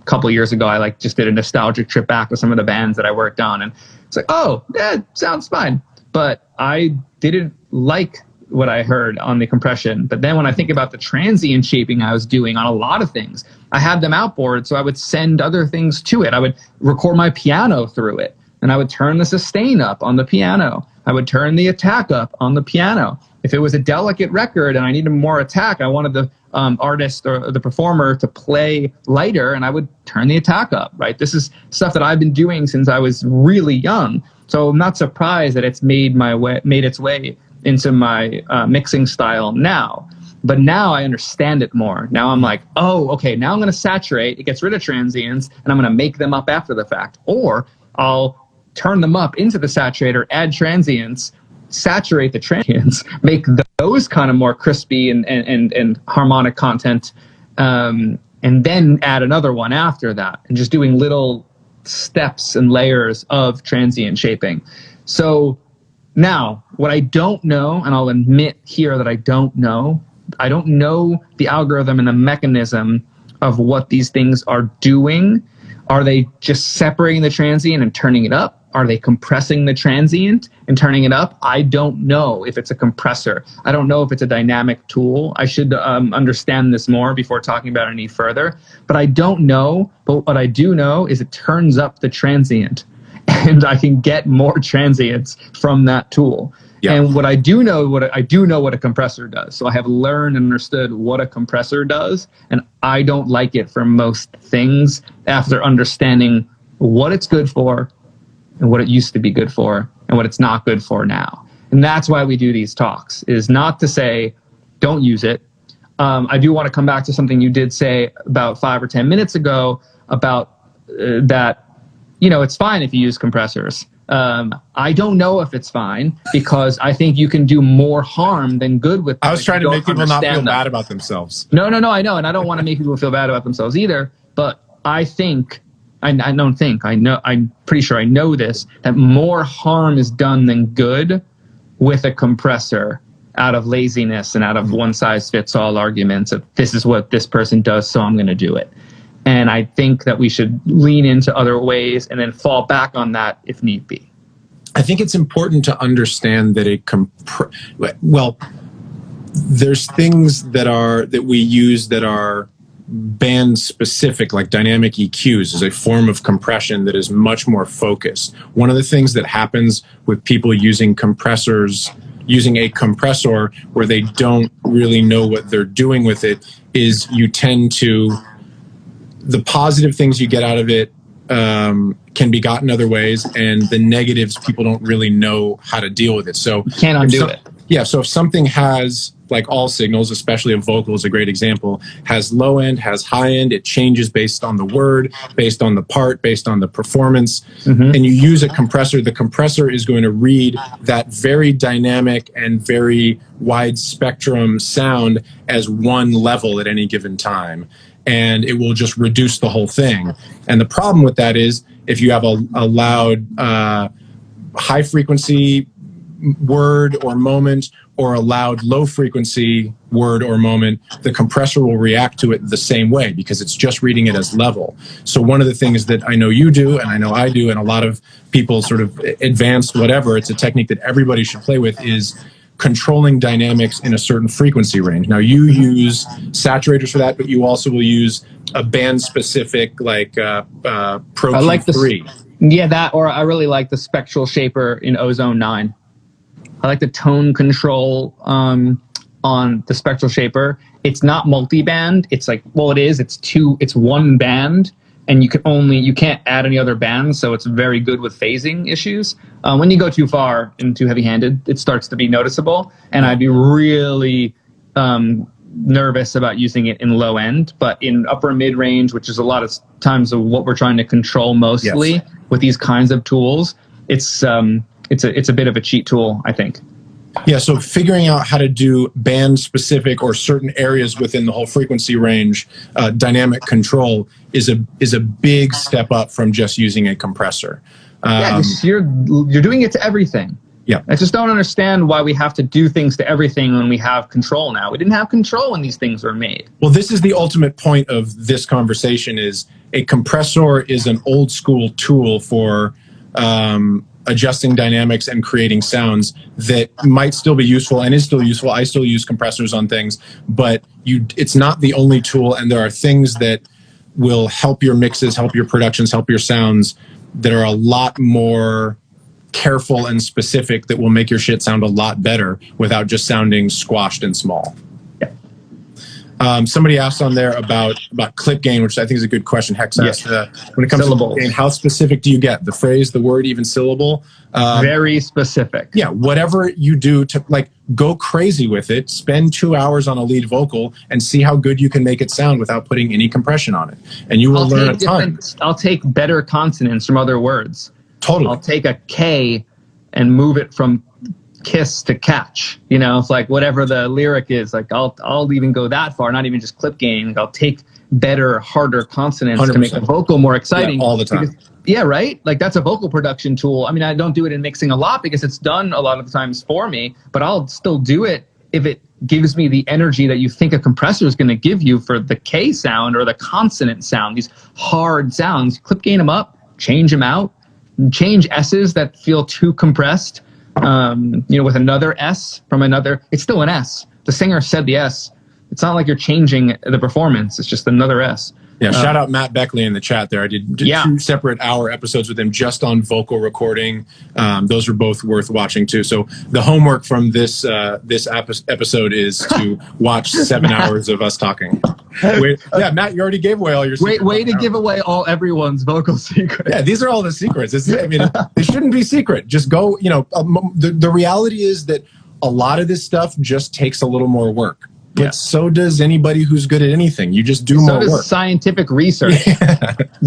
couple of years ago, I just did a nostalgic trip back with some of the bands that I worked on. And it's like, oh, yeah, it sounds fine. But I didn't like what I heard on the compression. But then when I think about the transient shaping I was doing on a lot of things, I had them outboard, so I would send other things to it. I would record my piano through it, and I would turn the sustain up on the piano. I would turn the attack up on the piano. If it was a delicate record and I needed more attack, I wanted the artist or the performer to play lighter, and I would turn the attack up, right? This is stuff that I've been doing since I was really young. So I'm not surprised that it's made its way into my mixing style now. But now I understand it more. Now I'm like, oh, okay, now I'm going to saturate. It gets rid of transients, and I'm going to make them up after the fact. Or I'll turn them up into the saturator, add transients, saturate the transients, make those kind of more crispy and harmonic content, and then add another one after that, and just doing little steps and layers of transient shaping. So now, what I don't know, and I'll admit here that I don't know the algorithm and the mechanism of what these things are doing. Are they just separating the transient and turning it up? Are they compressing the transient and turning it up? I don't know if it's a compressor. I don't know if it's a dynamic tool. I should understand this more before talking about it any further. But I don't know. But what I do know is it turns up the transient, and I can get more transients from that tool. Yeah. And what I do know what a compressor does. So I have learned and understood what a compressor does, and I don't like it for most things after understanding what it's good for and what it used to be good for and what it's not good for now. And that's why we do these talks, is not to say don't use it. I do want to come back to something you did say about 5 or 10 minutes ago about that, it's fine if you use compressors. I don't know if it's fine, because I think you can do more harm than good with them. I was trying to make people not feel bad about themselves. No, I know. And I don't want to make people feel bad about themselves either. But I think, I'm pretty sure I know this, that more harm is done than good with a compressor out of laziness and out of one-size-fits-all arguments of this is what this person does, so I'm going to do it. And I think that we should lean into other ways and then fall back on that if need be. I think it's important to understand that there's things that we use that are band specific, like dynamic EQs is a form of compression that is much more focused. One of the things that happens with people using a compressor where they don't really know what they're doing with it is you tend to, the positive things you get out of it can be gotten other ways, and the negatives, people don't really know how to deal with it. So you can't undo it. Yeah, so if something has, like all signals, especially a vocal is a great example, has low end, has high end, it changes based on the word, based on the part, based on the performance, and you use a compressor, the compressor is going to read that very dynamic and very wide spectrum sound as one level at any given time. And it will just reduce the whole thing. And the problem with that is if you have a loud, high frequency word or moment, or a loud, low frequency word or moment, the compressor will react to it the same way because it's just reading it as level. So one of the things that I know you do, and I know I do, and a lot of people sort of advanced whatever, it's a technique that everybody should play with, is controlling dynamics in a certain frequency range. Now you use saturators for that, but you also will use a band specific like Pro Q3. Yeah, that, or I really like the spectral shaper in Ozone 9. I like the tone control on the spectral shaper. It's not multi-band. It's like, well, it is. It's one band, and you can't add any other bands, so it's very good with phasing issues. When you go too far and too heavy-handed, it starts to be noticeable, and I'd be really nervous about using it in low end. But in upper mid-range, which is a lot of times of what we're trying to control mostly with these kinds of tools, it's a bit of a cheat tool, I think. Yeah, so figuring out how to do band-specific or certain areas within the whole frequency range dynamic control is a big step up from just using a compressor. You're doing it to everything. Yeah. I just don't understand why we have to do things to everything when we have control now. We didn't have control when these things were made. Well, this is the ultimate point of this conversation: is a compressor is an old school tool for adjusting dynamics and creating sounds that might still be useful and is still useful. I still use compressors on things, but it's not the only tool, and there are things that will help your mixes, help your productions, help your sounds that are a lot more careful and specific, that will make your shit sound a lot better without just sounding squashed and small. Somebody asked on there about clip gain, which I think is a good question. Hex asked, when it comes to clip gain, how specific do you get? The phrase, the word, even syllable? Very specific. Yeah, whatever you do to go crazy with it. Spend 2 hours on a lead vocal and see how good you can make it sound without putting any compression on it, and you will learn a ton. I'll take better consonants from other words. Totally. I'll take a K and move it from kiss to catch. It's like whatever the lyric is. Like I'll even go that far. Not even just clip gain. Like I'll take better, harder consonants 100%. To make the vocal more exciting. Yeah, all the time. Right. Like that's a vocal production tool. I mean, I don't do it in mixing a lot because it's done a lot of the times for me. But I'll still do it if it gives me the energy that you think a compressor is going to give you for the K sound or the consonant sound. These hard sounds. Clip gain them up. Change them out. Change S's that feel too compressed. With another S from another, it's still an S. The singer said the S. It's not like you're changing the performance. It's just another S. Yeah, shout out Matt Beckley in the chat there. I did 2 separate hour episodes with him just on vocal recording. Those are both worth watching too. So the homework from this episode is to watch 7 hours of us talking. Matt, you already gave away all your secrets. Way to give away everyone's vocal secrets. Yeah, these are all the secrets. They shouldn't be secret. Just go, the reality is that a lot of this stuff just takes a little more work. But so does anybody who's good at anything. You just do more work. So does scientific research.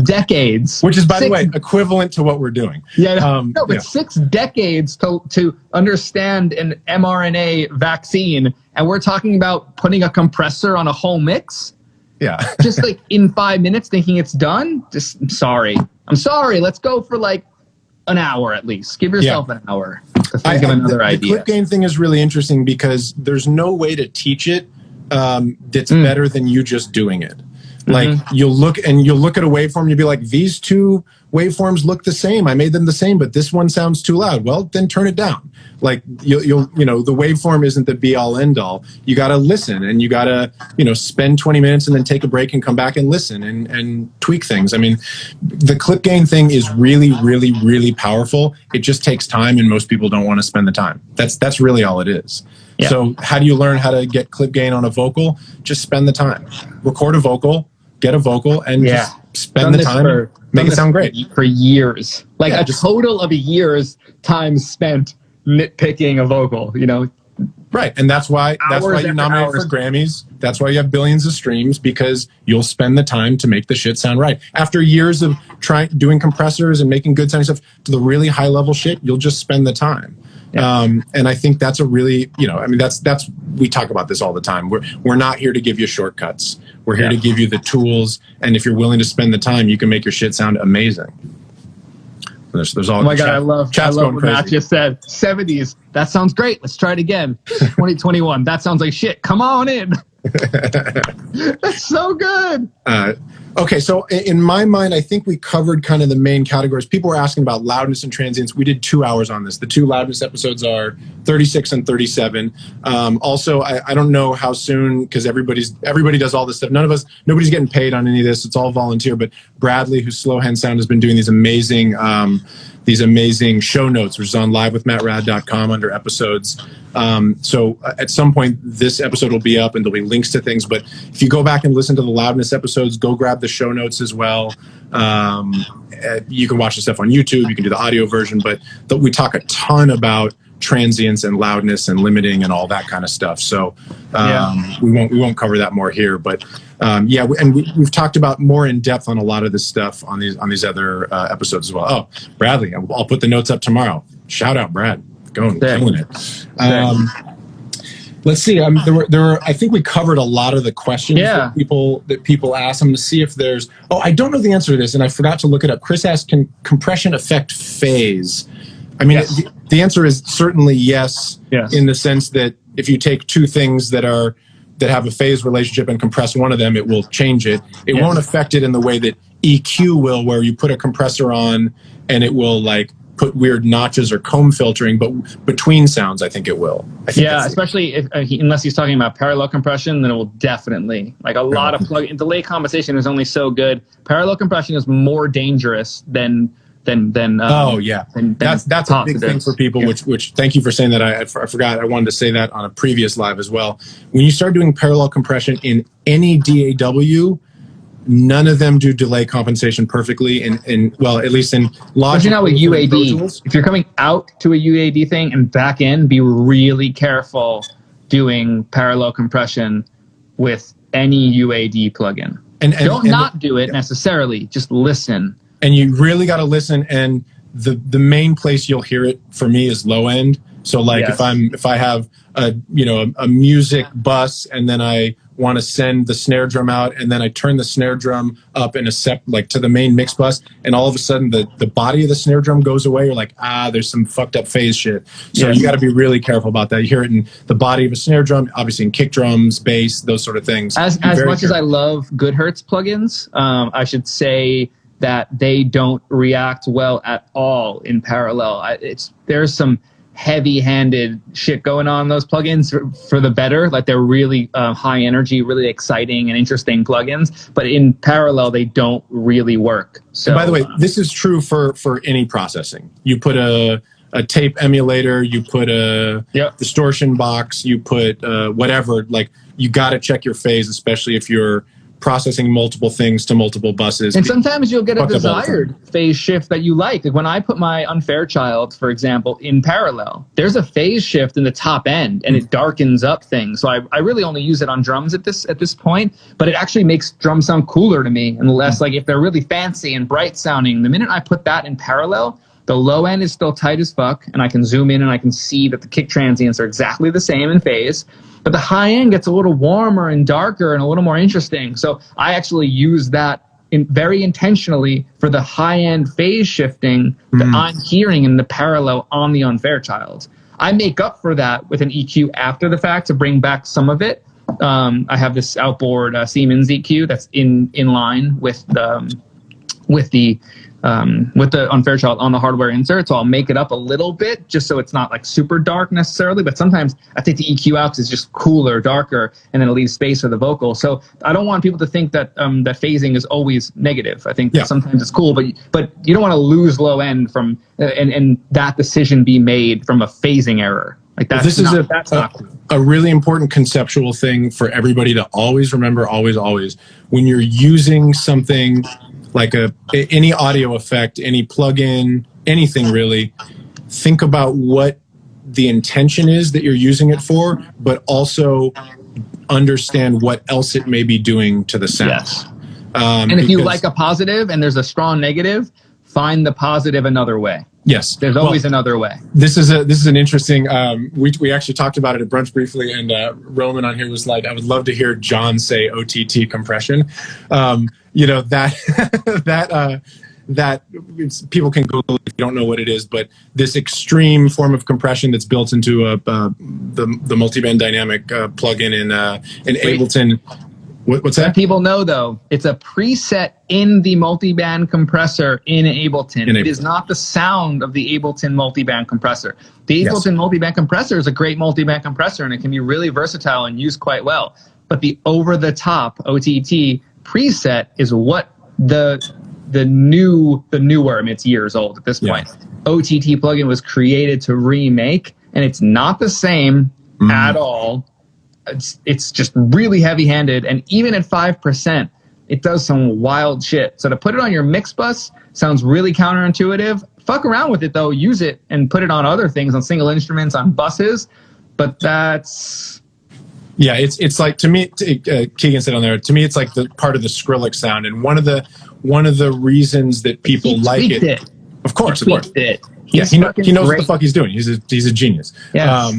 Decades. Which is, by the way, equivalent to what we're doing. Yeah, 6 decades to understand an mRNA vaccine, and we're talking about putting a compressor on a whole mix? Yeah. Just like in 5 minutes thinking it's done? I'm sorry. Let's go for an hour at least. Give yourself an hour to think of another idea. The clip gain thing is really interesting because there's no way to teach it that's better than you just doing it. Like you'll look at a waveform and you'll be like, these 2 waveforms look the same. I made them the same, but this one sounds too loud. Well, then turn it down. Like you'll the waveform isn't the be all end all. You got to listen, and you got to spend 20 minutes and then take a break and come back and listen and tweak things. I mean, the clip gain thing is really, really, really powerful. It just takes time, and most people don't want to spend the time. That's really all it is. Yeah. So how do you learn how to get clip gain on a vocal? Just spend the time. Record a vocal, get a vocal, and just spend the time. Make it sound great. For years. A total of a year's time spent nitpicking a vocal, Right. And that's why you nominate for Grammys. That's why you have billions of streams, because you'll spend the time to make the shit sound right. After years of doing compressors and making good sounding stuff to the really high level shit, you'll just spend the time. Yeah. And I think that's a really, that's we talk about this all the time. We're not here to give you shortcuts. We're here to give you the tools. And if you're willing to spend the time, you can make your shit sound amazing. There's all. Oh my God, I love what Matt just said. 70s. That sounds great. Let's try it again. 2021. That sounds like shit. Come on in. That's so good. Okay, so in my mind, I think we covered kind of the main categories. People were asking about loudness and transients. We did 2 hours on this. The 2 loudness episodes are 36 and 37. Also, I don't know how soon, because everybody does all this stuff. Nobody's getting paid on any of this. It's all volunteer. But Bradley, who's Slow Hand Sound, has been doing these amazing show notes, which is on LiveWithMattRad.com under episodes. So at some point, this episode will be up and there'll be links to things. But if you go back and listen to the loudness episodes, go grab the show notes as well. You can watch the stuff on YouTube. You can do the audio version. But we talk a ton about transients and loudness and limiting and all that kind of stuff. So we won't cover that more here. But we've talked about more in depth on a lot of this stuff on these other episodes as well. Oh, Bradley, I'll put the notes up tomorrow. Shout out, Brad. Killing it. Let's see. I think we covered a lot of the questions that people ask. I'm going to see if there's. Oh, I don't know the answer to this, and I forgot to look it up. Chris asked, "Can compression affect phase?" I mean, Yes. the answer is certainly yes, Yes. in the sense that if you take two things that have a phase relationship and compress one of them, it will change it. It Yes. won't affect it in the way that EQ will, where you put a compressor on and it will like put weird notches or comb filtering, but between sounds, I think it will. I think Yeah, especially if, unless he's talking about parallel compression, then it will definitely, like a lot of delay compensation is only so good. Parallel compression is more dangerous than oh yeah, that's a big thing for people. Yeah. Which thank you for saying that. I forgot. I wanted to say that on a previous live as well. When you start doing parallel compression in any DAW, none of them do delay compensation perfectly. In well, at least in Logic. Especially now with UAD, if you're coming out to a UAD thing and back in, be really careful doing parallel compression with any UAD plugin. And don't not do it necessarily. Just listen. And you really got to listen. And the main place you'll hear it for me is low end. So like if I have a music bus and then I want to send the snare drum out and then I turn the snare drum up in like to the main mix bus, and all of a sudden the body of the snare drum goes away, you're like, there's some fucked up phase shit. So you got to be really careful about that. You hear it in the body of a snare drum, obviously in kick drums, bass, those sort of things. As much as I love Goodhertz plugins, I should say that they don't react well at all in parallel. There's some heavy-handed shit going on in those plugins for the better. Like they're really high energy, really exciting and interesting plugins, but in parallel they don't really work. So, and by the way, this is true for any processing. You put a tape emulator, you put a distortion box, you put whatever. Like you got to check your phase, especially if you're processing multiple things to multiple buses. And sometimes you'll get a desired phase shift that you like. Like when I put my Unfair Child, for example, in parallel, there's a phase shift in the top end and it darkens up things. So I really only use it on drums at this point, but it actually makes drums sound cooler to me. Unless like if they're really fancy and bright sounding, the minute I put that in parallel, the low end is still tight as fuck, and I can zoom in and I can see that the kick transients are exactly the same in phase. But the high end gets a little warmer and darker and a little more interesting. So I actually use that very intentionally for the high end phase shifting that I'm hearing in the parallel on the Unfair Child. I make up for that with an EQ after the fact to bring back some of it. I have this outboard Siemens EQ that's in line with the Unfair Child on the hardware insert, so I'll make it up a little bit just so it's not like super dark necessarily, but sometimes I take the EQ out because it's just cooler, darker, and then it leaves space for the vocal. So I don't want people to think that that phasing is always negative. I think sometimes it's cool, but you don't want to lose low end from and that decision be made from a phasing error. Like that's not cool. A really important conceptual thing for everybody to always remember, always, when you're using something like any audio effect, any plugin, anything really, think about what the intention is that you're using it for, but also understand what else it may be doing to the sound. Yes. And if you like a positive and there's a strong negative, find the positive another way. Yes. There's always another way. This is an interesting, we actually talked about it at brunch briefly, and Roman on here was like, I would love to hear John say OTT compression. That people can Google if you don't know what it is, but this extreme form of compression that's built into the multiband dynamic plugin in Ableton. What's that? People know though, it's a preset in the multiband compressor in Ableton. It is not the sound of the Ableton multiband compressor. The Ableton multiband compressor is a great multiband compressor, and it can be really versatile and used quite well. But the over-the-top OTT preset is what the newer, I mean, it's years old at this point, OTT plugin was created to remake, and it's not the same at all. It's just really heavy-handed, and even at 5%, it does some wild shit. So to put it on your mix bus sounds really counterintuitive. Fuck around with it though, use it and put it on other things, on single instruments, on buses. But that's it's like, to me, Keegan said on there, to me it's like the part of the Skrillex sound, and one of the reasons that people like it. Of course. He he knows what the fuck he's doing. He's a genius. Yes.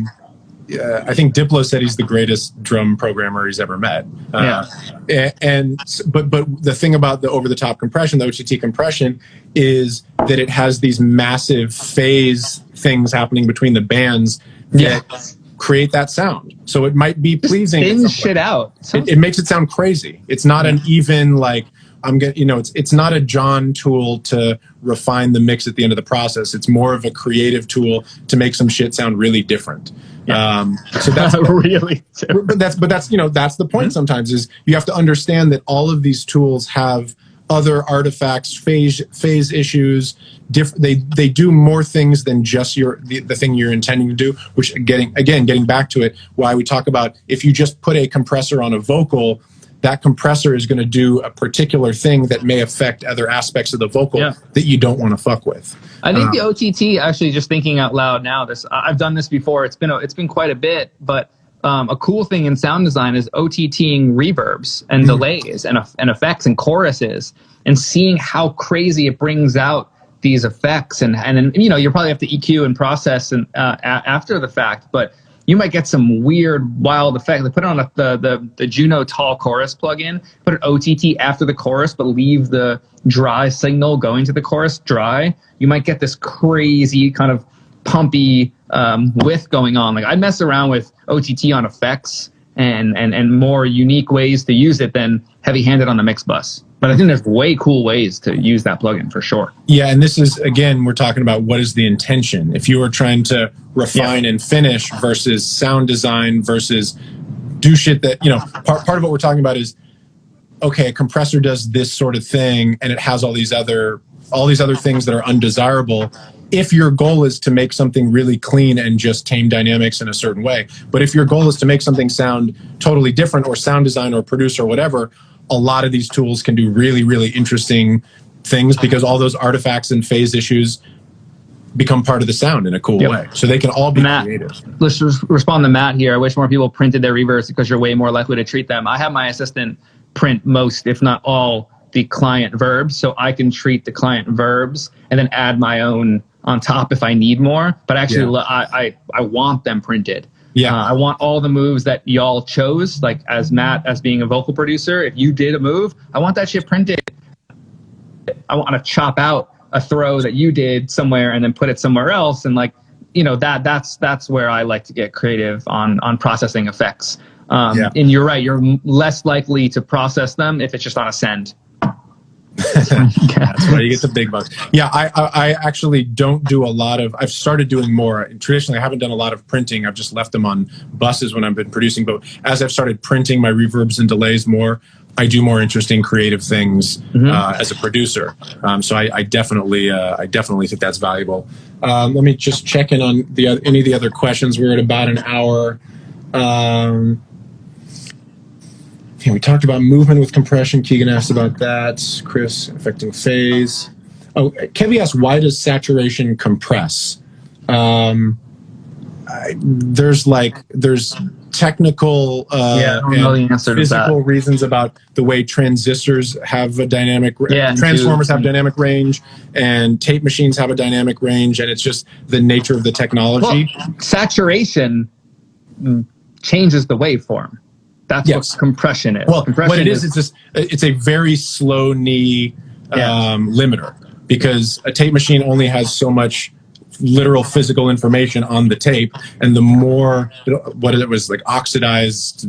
I think Diplo said he's the greatest drum programmer he's ever met. But the thing about the over-the-top compression, the OTT compression, is that it has these massive phase things happening between the bands that create that sound. So it might be pleasing. Thin shit out. It makes it sound crazy. It's not an even like it's not a Jon tool to refine the mix at the end of the process. It's more of a creative tool to make some shit sound really different. So that's really different. But that's the point. Sometimes is you have to understand that all of these tools have other artifacts, phase issues. They do more things than just the thing you're intending to do. Which getting back to it, why we talk about if you just put a compressor on a vocal, that compressor is going to do a particular thing that may affect other aspects of the vocal that you don't want to fuck with. I think the OTT, actually, just thinking out loud now, I've done this before. It's been quite a bit, but a cool thing in sound design is OTTing reverbs and delays and effects and choruses, and seeing how crazy it brings out these effects. And you probably have to EQ and process and after the fact, but you might get some weird, wild effect. They put it on the Juno Tall chorus plugin, put an OTT after the chorus, but leave the dry signal going to the chorus dry. You might get this crazy kind of pumpy width going on. Like I mess around with OTT on effects and more unique ways to use it than heavy-handed on the mix bus. But I think there's way cool ways to use that plugin for sure. Yeah, and this is, again, we're talking about what is the intention. If you are trying to refine and finish versus sound design versus do shit that, part of what we're talking about is, okay, a compressor does this sort of thing and it has all these other things that are undesirable. If your goal is to make something really clean and just tame dynamics in a certain way. But if your goal is to make something sound totally different, or sound design or produce or whatever, a lot of these tools can do really, really interesting things because all those artifacts and phase issues become part of the sound in a cool way. So they can all be creative. Let's respond to Matt here. I wish more people printed their reverbs because you're way more likely to treat them. I have my assistant print most, if not all, the client verbs, so I can treat the client verbs and then add my own on top if I need more. But actually, I want them printed. I want all the moves that y'all chose, like as Matt, as being a vocal producer, if you did a move, I want that shit printed. I want to chop out a throw that you did somewhere and then put it somewhere else. And that's where I like to get creative on processing effects. And you're right, you're less likely to process them if it's just on a send. That's why you get the big bucks. I actually don't do a lot of, I've started doing more. Traditionally, I haven't done a lot of printing. I've just left them on buses when I've been producing. But as I've started printing my reverbs and delays more, I do more interesting creative things as a producer. So I definitely think that's valuable. Let me just check in on any of the other questions. We're at about an hour. We talked about movement with compression. Keegan asked about that. Chris, affecting phase. Oh, Kevin asked, why does saturation compress? There's technical I don't know the answer to physical that. Reasons about the way transistors have a dynamic transformers have dynamic range, and tape machines have a dynamic range, and it's just the nature of the technology. Well, saturation changes the waveform. That's what compression is. Well, what it is, it's a very slow knee limiter, because a tape machine only has so much literal physical information on the tape, and the more what it was like oxidized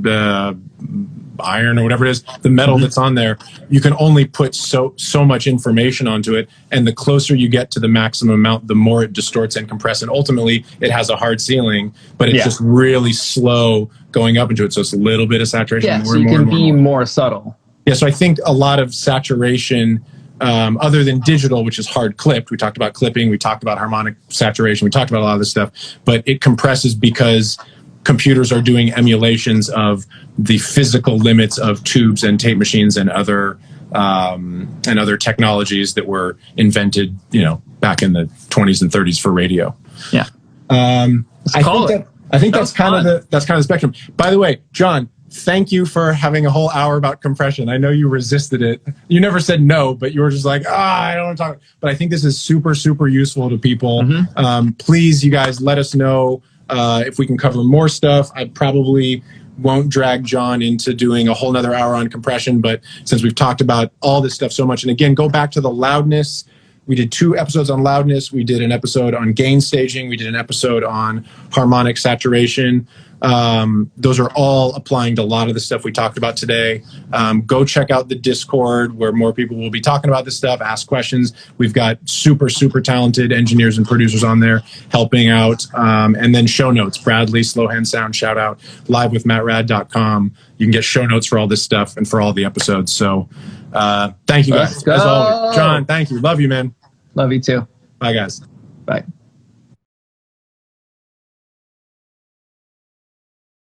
iron or whatever it is, the metal that's on there, you can only put so much information onto it, and the closer you get to the maximum amount, the more it distorts and compresses, and ultimately it has a hard ceiling, but it's just really slow going up into it, so it's a little bit of saturation. So you can be more subtle. So I think a lot of saturation, other than digital, which is hard clipped, we talked about clipping, we talked about harmonic saturation, we talked about a lot of this stuff, but it compresses because computers are doing emulations of the physical limits of tubes and tape machines and other technologies that were invented, back in the 20s and 30s for radio. I think that's kind of the spectrum. By the way, Jon, thank you for having a whole hour about compression. I know you resisted it. You never said no, but you were just like, I don't want to talk. But I think this is super, super useful to people. Please, you guys, let us know If we can cover more stuff, I probably won't drag Jon into doing a whole nother hour on compression, but since we've talked about all this stuff so much, and again, go back to the loudness. We did 2 episodes on loudness. We did an episode on gain staging. We did an episode on harmonic saturation. Those are all applying to a lot of the stuff we talked about today. Go check out the Discord where more people will be talking about this stuff, ask questions. We've got super, super talented engineers and producers on there helping out. And then show notes, Bradley, Slow Hand Sound, shout out, LiveWithMattRad.com. You can get show notes for all this stuff and for all the episodes. So thank you guys. As always. Jon, thank you. Love you, man. Love you too. Bye, guys. Bye.